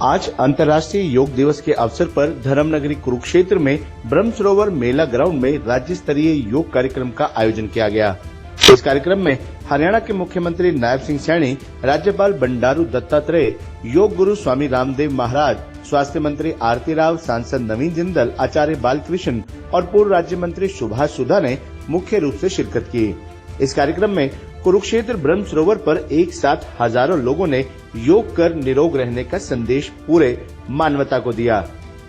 आज अंतर्राष्ट्रीय योग दिवस के अवसर पर धर्मनगरी कुरुक्षेत्र में ब्रह्म सरोवर मेला ग्राउंड में राज्य स्तरीय योग कार्यक्रम का आयोजन किया गया। इस कार्यक्रम में हरियाणा के मुख्यमंत्री नायब सिंह सैनी, राज्यपाल बंडारू दत्तात्रेय, योग गुरु स्वामी रामदेव महाराज, स्वास्थ्य मंत्री आरती राव, सांसद नवीन जिंदल, आचार्य बालकृष्ण और पूर्व राज्य मंत्री सुभाष सुधा ने मुख्य रूप से शिरकत की। इस कार्यक्रम में कुरुक्षेत्र ब्रह्म सरोवर पर एक साथ हजारों लोगों ने योग कर निरोग रहने का संदेश पूरे मानवता को दिया।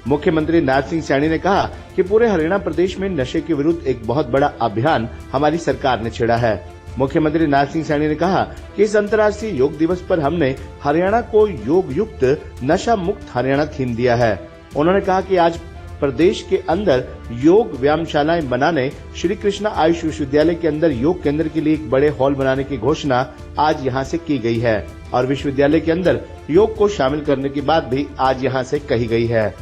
मुख्यमंत्री नायब सिंह सैनी ने कहा कि पूरे हरियाणा प्रदेश में नशे के विरुद्ध एक बहुत बड़ा अभियान हमारी सरकार ने छेड़ा है। मुख्यमंत्री नायब सिंह सैनी ने कहा कि इस अंतर्राष्ट्रीय योग दिवस पर हमने हरियाणा को योग युक्त नशा मुक्त हरियाणा थीम दिया है। उन्होंने कहा कि आज प्रदेश के अंदर योग व्यायामशालाएं बनाने, श्री कृष्णा आयुष विश्वविद्यालय के अंदर योग केंद्र के लिए एक बड़े हॉल बनाने की घोषणा आज यहां से की गई है और विश्वविद्यालय के अंदर योग को शामिल करने की बात भी आज यहां से कही गई है।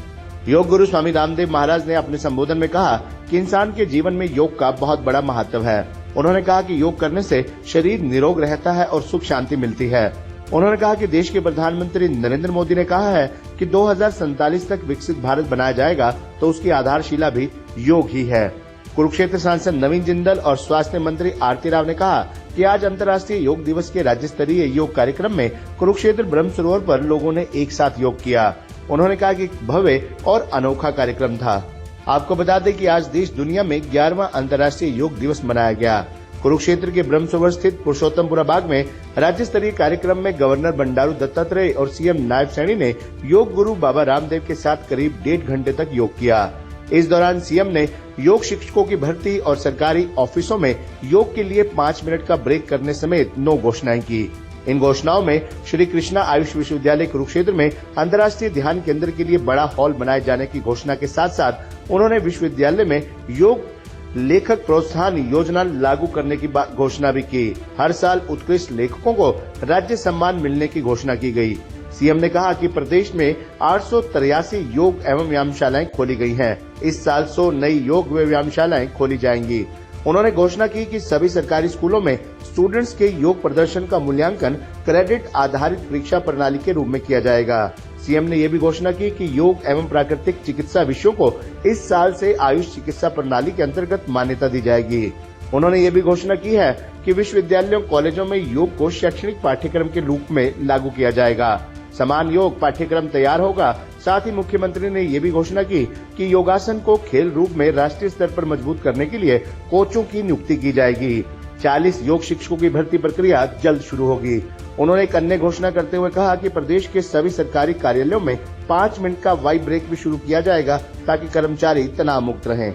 योग गुरु स्वामी रामदेव महाराज ने अपने संबोधन में कहा कि इंसान के जीवन में योग का बहुत बड़ा महत्व है। उन्होंने कहा कि योग करने से शरीर निरोग रहता है और सुख शांति मिलती है। उन्होंने कहा कि देश के प्रधानमंत्री नरेंद्र मोदी ने कहा है कि 2047 तक विकसित भारत बनाया जाएगा तो उसकी आधारशिला भी योग ही है। कुरुक्षेत्र सांसद नवीन जिंदल और स्वास्थ्य मंत्री आरती राव ने कहा कि आज अंतर्राष्ट्रीय योग दिवस के राज्य स्तरीय योग कार्यक्रम में कुरुक्षेत्र ब्रह्म सरोवर पर लोगों ने एक साथ योग किया। उन्होंने कहा कि भव्य और अनोखा कार्यक्रम था। आपको बता दें कि आज देश दुनिया में 11वां अंतर्राष्ट्रीय योग दिवस मनाया गया। कुरुक्षेत्र के ब्रह्म सरोवर स्थित पुरुषोत्तमपुरा बाग में राज्य स्तरीय कार्यक्रम में गवर्नर बंडारू दत्तात्रेय और सीएम नायब सैनी ने योग गुरु बाबा रामदेव के साथ करीब 1.5 घंटे तक योग किया। इस दौरान सीएम ने योग शिक्षकों की भर्ती और सरकारी ऑफिसों में योग के लिए 5 मिनट का ब्रेक करने समेत 9 घोषणाएं की। इन घोषणाओं में श्री कृष्णा आयुष विश्वविद्यालय कुरुक्षेत्र में अंतर्राष्ट्रीय ध्यान केंद्र के लिए बड़ा हॉल बनाए जाने की घोषणा के साथ साथ उन्होंने विश्वविद्यालय में योग लेखक प्रोत्साहन योजना लागू करने की घोषणा भी की। हर साल उत्कृष्ट लेखकों को राज्य सम्मान मिलने की घोषणा की गई। सीएम ने कहा कि प्रदेश में 883 योग एवं व्यायामशालाएं खोली गई हैं। इस साल 100 नई योग व व्यायामशालाएं खोली जाएंगी। उन्होंने घोषणा की कि सभी सरकारी स्कूलों में स्टूडेंट्स के योग प्रदर्शन का मूल्यांकन क्रेडिट आधारित परीक्षा प्रणाली के रूप में किया जाएगा। सीएम ने यह भी घोषणा की कि योग एवं प्राकृतिक चिकित्सा विषयों को इस साल से आयुष चिकित्सा प्रणाली के अंतर्गत मान्यता दी जाएगी। उन्होंने ये भी घोषणा की है कि विश्वविद्यालयों कॉलेजों में योग को शैक्षणिक पाठ्यक्रम के रूप में लागू किया जाएगा। समान योग पाठ्यक्रम तैयार होगा। साथ ही मुख्यमंत्री ने ये भी घोषणा की कि योगासन को खेल रूप में राष्ट्रीय स्तर पर मजबूत करने के लिए कोचों की नियुक्ति की जाएगी। 40 योग शिक्षकों की भर्ती प्रक्रिया जल्द शुरू होगी। उन्होंने एक अन्य घोषणा करते हुए कहा कि प्रदेश के सभी सरकारी कार्यालयों में 5 मिनट का वाई ब्रेक भी शुरू किया जाएगा ताकि कर्मचारी तनाव मुक्त रहें।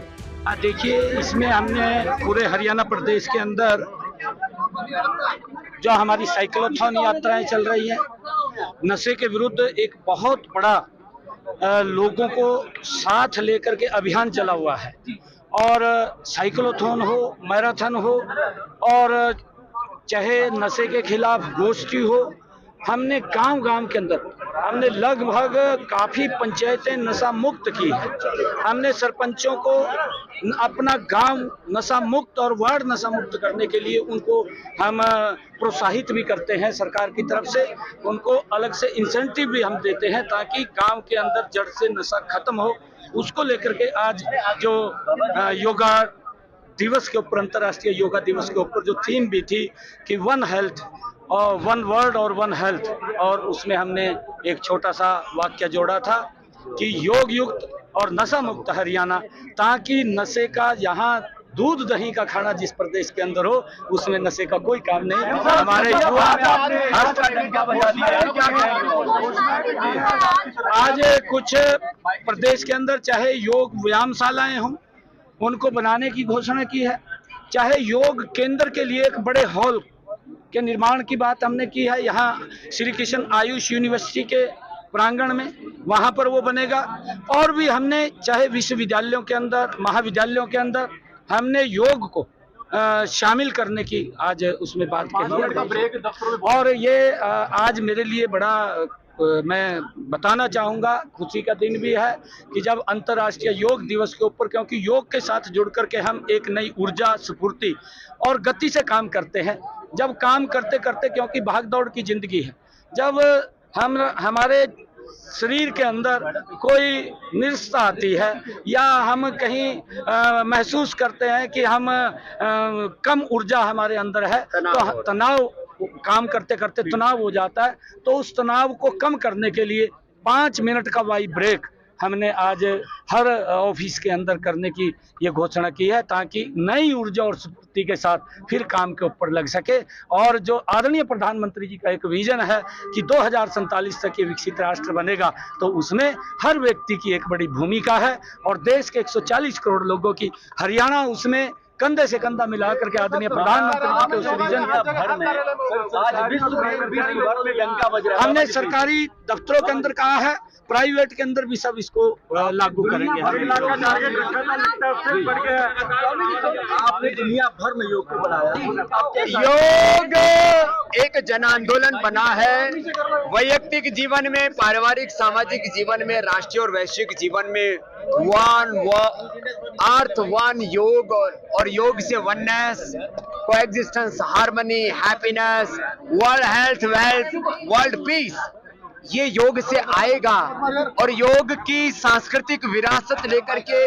देखिए, इसमें हमने पूरे हरियाणा प्रदेश के अंदर जो हमारी साइक्लोथॉन यात्राएं चल रही हैं, नशे के विरुद्ध एक बहुत बड़ा लोगों को साथ लेकर के अभियान चला हुआ है और साइक्लोथॉन हो, मैराथन हो और चाहे नशे के खिलाफ गोष्ठी हो, हमने गांव-गांव के अंदर हमने लगभग काफी पंचायतें नशा मुक्त की है। हमने सरपंचों को अपना गांव नशा मुक्त और वार्ड नशा मुक्त करने के लिए उनको हम प्रोत्साहित भी करते हैं। सरकार की तरफ से उनको अलग से इंसेंटिव भी हम देते हैं ताकि गांव के अंदर जड़ से नशा खत्म हो। उसको लेकर के आज जो योगा दिवस के ऊपर, अंतर्राष्ट्रीय योगा दिवस के ऊपर जो थीम भी थी कि 1 हेल्थ और 1 वर्ल्ड और 1 हेल्थ, और उसमें हमने एक छोटा सा वाक्य जोड़ा था कि योग युक्त और नशा मुक्त हरियाणा, ताकि नशे का यहाँ दूध दही का खाना जिस प्रदेश के अंदर हो उसमें नशे का कोई काम नहीं। हमारे युवा आज कुछ प्रदेश के अंदर चाहे योग व्यायामशालाएं हों, उनको बनाने की घोषणा की है, चाहे योग केंद्र के लिए एक बड़े हॉल के निर्माण की बात हमने की है। यहाँ श्री कृष्ण आयुष यूनिवर्सिटी के प्रांगण में वहाँ पर वो बनेगा। और भी हमने चाहे विश्वविद्यालयों के अंदर, महाविद्यालयों के अंदर हमने योग को शामिल करने की आज उसमें बात कही है। और ये आज मेरे लिए बड़ा मैं बताना चाहूँगा, खुशी का दिन भी है कि जब अंतर्राष्ट्रीय योग दिवस के ऊपर, क्योंकि योग के साथ जुड़ करके हम एक नई ऊर्जा, स्फूर्ति और गति से काम करते हैं। जब काम करते करते, क्योंकि भाग दौड़ की जिंदगी है, जब हम हमारे शरीर के अंदर कोई निरस्ता आती है या हम कहीं महसूस करते हैं कि हम कम ऊर्जा हमारे अंदर है, तो तनाव काम करते करते तनाव हो जाता है, तो उस तनाव को कम करने के लिए 5 मिनट का वाई ब्रेक हमने आज हर ऑफिस के अंदर करने की ये घोषणा की है, ताकि नई ऊर्जा और स्फूर्ति के साथ फिर काम के ऊपर लग सके। और जो आदरणीय प्रधानमंत्री जी का एक विजन है कि 2047 तक ये विकसित राष्ट्र बनेगा, तो उसमें हर व्यक्ति की एक बड़ी भूमिका है और देश के 140 करोड़ लोगों की, हरियाणा उसमें कंधे से कंधा मिला करके आदरणीय प्रधानमंत्री जी के उस विजन भर में हमने सरकारी दफ्तरों के अंदर कहा है, प्राइवेट के अंदर भी सब इसको लागू करेंगे। आपने दुनिया भर में योग को बनाया। योग एक जन आंदोलन बना है, वैयक्तिक जीवन में, पारिवारिक सामाजिक जीवन में, राष्ट्रीय और वैश्विक जीवन में अर्थ वन योग और योग से oneness, coexistence, harmony, happiness, world health, wealth, world peace, ये योग से आएगा। और योग की सांस्कृतिक विरासत लेकर के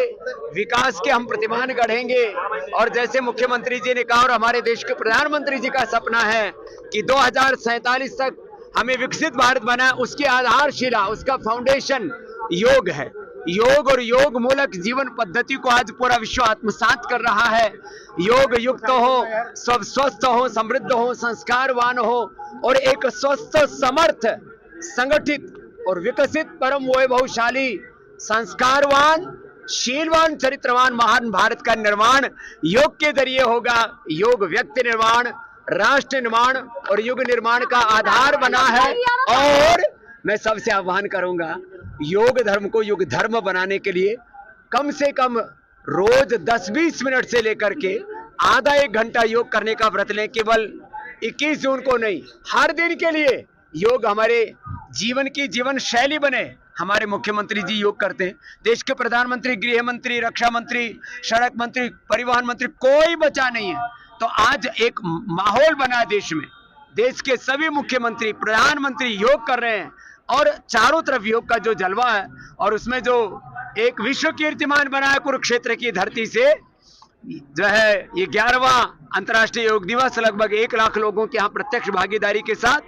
विकास के हम प्रतिमान गढ़ेंगे। और जैसे मुख्यमंत्री जी ने कहा और हमारे देश के प्रधानमंत्री जी का सपना है कि 2047 तक हमें विकसित भारत बना, उसकी आधारशिला, उसका फाउंडेशन योग है। योग और योग मूलक जीवन पद्धति को आज पूरा विश्व आत्मसात कर रहा है। योग युक्त हो, सब स्वस्थ हो, समृद्ध हो, संस्कारवान हो और एक स्वस्थ, समर्थ, संगठित और विकसित, परम वैभवशाली, संस्कारवान, शीलवान, चरित्रवान महान भारत का निर्माण योग के जरिए होगा। योग व्यक्ति निर्माण, राष्ट्र निर्माण और युग निर्माण का आधार बना है। और मैं सबसे आह्वान करूंगा, योग धर्म को युग धर्म बनाने के लिए कम से कम रोज 10-20 मिनट से लेकर के आधा 1 घंटा योग करने का व्रत लें। केवल 21 जून को नहीं, हर दिन के लिए योग हमारे जीवन की जीवन शैली बने। हमारे मुख्यमंत्री जी योग करते हैं, देश के प्रधानमंत्री, गृह मंत्री, रक्षा मंत्री, सड़क मंत्री, परिवहन मंत्री, कोई बचा नहीं है। तो आज एक माहौल बना देश में, देश के सभी मुख्यमंत्री, प्रधानमंत्री योग कर रहे हैं और चारों तरफ योग का जो जलवा है और उसमें जो एक विश्व कीर्तिमान बना है कुरुक्षेत्र की धरती से, जो है ये 11वां अंतर्राष्ट्रीय योग दिवस, लगभग 1 लाख लोगों के यहाँ प्रत्यक्ष भागीदारी के साथ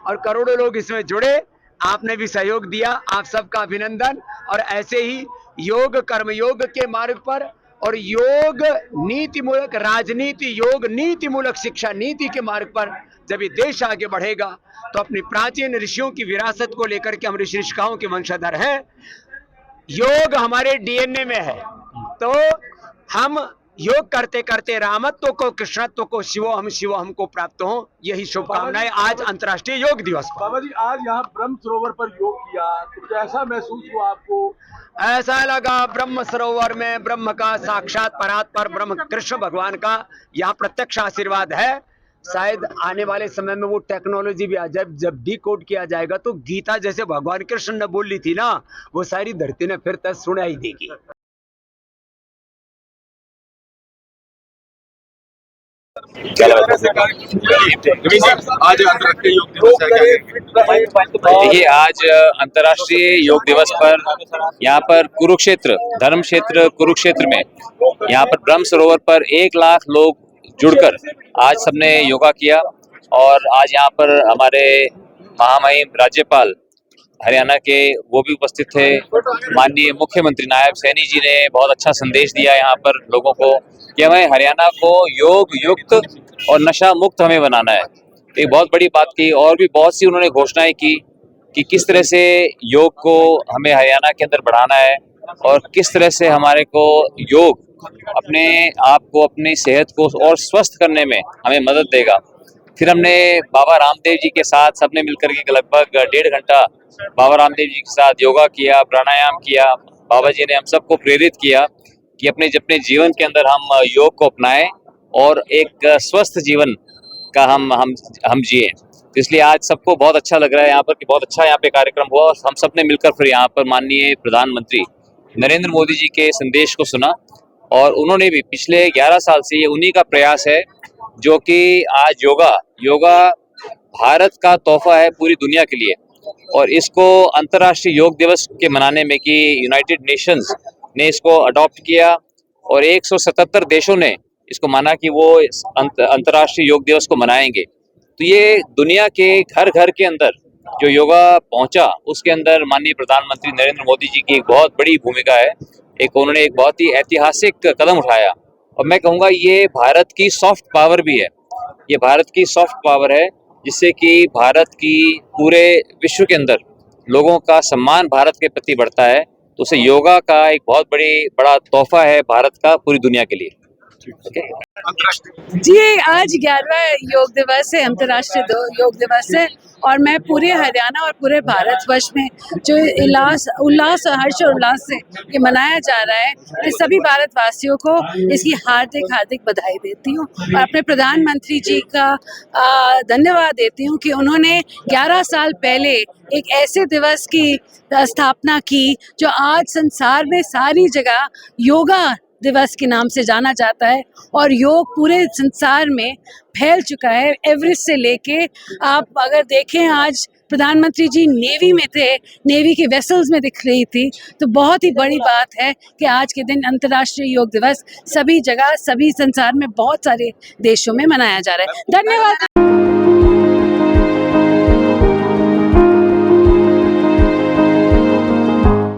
और करोड़ों लोग इसमें जुड़े। आपने भी सहयोग दिया, आप सबका अभिनंदन। और ऐसे ही योग, कर्मयोग के मार्ग पर और योग नीति मूलक राजनीति, योग नीति मूलक शिक्षा नीति के मार्ग पर जब ये देश आगे बढ़ेगा, तो अपनी प्राचीन ऋषियों की विरासत को लेकर के हम ऋषि ऋषिकाओं के वंशधर हैं। योग हमारे डीएनए में है, तो हम योग करते करते रामत्व को, कृष्णत्व को, शिवोहम को प्राप्त हो। यही शुभकामनाएं आज अंतर्राष्ट्रीय योग दिवस पर। बाबा जी, आज यहाँ ब्रह्म सरोवर पर योग किया, तो कैसा महसूस हुआ आपको? ऐसा लगा ब्रह्म सरोवर में ब्रह्म का साक्षात परात्पर ब्रह्म कृष्ण भगवान का यहाँ प्रत्यक्ष आशीर्वाद है। शायद आने वाले समय में वो टेक्नोलॉजी भी आ जाए, जब डिकोड किया जाएगा तो गीता जैसे भगवान कृष्ण ने बोली थी ना, वो सारी धरती ने फिर तक सुनाई देगी। आज अंतर्राष्ट्रीय योग दिवस है। देखिए, आज अंतर्राष्ट्रीय योग दिवस पर यहाँ पर कुरुक्षेत्र, धर्म क्षेत्र कुरुक्षेत्र में यहाँ पर ब्रह्म सरोवर पर 1 लाख लोग जुड़कर आज सबने योगा किया। और आज यहाँ पर हमारे महामहिम राज्यपाल हरियाणा के वो भी उपस्थित थे। माननीय मुख्यमंत्री नायब सैनी जी ने बहुत अच्छा संदेश दिया यहाँ पर लोगों को कि हमें हरियाणा को योग युक्त और नशा मुक्त हमें बनाना है। एक बहुत बड़ी बात की और भी बहुत सी उन्होंने घोषणाएं की कि किस तरह से योग को हमें हरियाणा के अंदर बढ़ाना है और किस तरह से हमारे को योग अपने आप को, अपनी सेहत को और स्वस्थ करने में हमें मदद देगा। फिर हमने बाबा रामदेव जी के साथ सबने मिलकर के लगभग 1.5 घंटा बाबा रामदेव जी के साथ योगा किया, प्राणायाम किया। बाबा जी ने हम सबको प्रेरित किया कि अपने जीवन के अंदर हम योग को अपनाएं और एक स्वस्थ जीवन का हम जिए। तो इसलिए आज सबको बहुत अच्छा लग रहा है यहाँ पर कि बहुत अच्छा यहाँ पे कार्यक्रम हुआ और हम सब ने मिलकर फिर यहाँ पर माननीय प्रधानमंत्री नरेंद्र मोदी जी के संदेश को सुना। और उन्होंने भी पिछले 11 साल से ये उन्हीं का प्रयास है जो कि आज योगा भारत का तोहफा है पूरी दुनिया के लिए। और इसको अंतर्राष्ट्रीय योग दिवस के मनाने में कि यूनाइटेड नेशंस ने इसको अडॉप्ट किया और 177 देशों ने इसको माना कि वो इस अंतर्राष्ट्रीय योग दिवस को मनाएंगे। तो ये दुनिया के घर घर के अंदर जो योगा पहुंचा, उसके अंदर माननीय प्रधानमंत्री नरेंद्र मोदी जी की एक बहुत बड़ी भूमिका है। उन्होंने एक बहुत ही ऐतिहासिक कदम उठाया और मैं कहूँगा ये भारत की सॉफ्ट पावर भी है। ये भारत की सॉफ्ट पावर है जिससे कि भारत की पूरे विश्व के अंदर लोगों का सम्मान भारत के प्रति बढ़ता है। तो उसे योगा का एक बहुत बड़ा तोहफा है भारत का पूरी दुनिया के लिए। जी, आज 11वां योग दिवस है, अंतर्राष्ट्रीय योग दिवस है और मैं पूरे हरियाणा और पूरे भारतवर्ष में जो उल्लास और हर्ष और उल्लास से ये मनाया जा रहा है, मैं सभी भारतवासियों को इसकी हार्दिक बधाई देती हूँ और अपने प्रधानमंत्री जी का धन्यवाद देती हूँ कि उन्होंने 11 साल पहले एक ऐसे दिवस की स्थापना की जो आज संसार में सारी जगह योगा दिवस के नाम से जाना जाता है और योग पूरे संसार में फैल चुका है। एवरेस्ट से लेके आप अगर देखें, आज प्रधानमंत्री जी नेवी में थे, नेवी के वेसल्स में दिख रही थी, तो बहुत ही बड़ी बात है कि आज के दिन अंतर्राष्ट्रीय योग दिवस सभी जगह सभी संसार में बहुत सारे देशों में मनाया जा रहा है। धन्यवाद।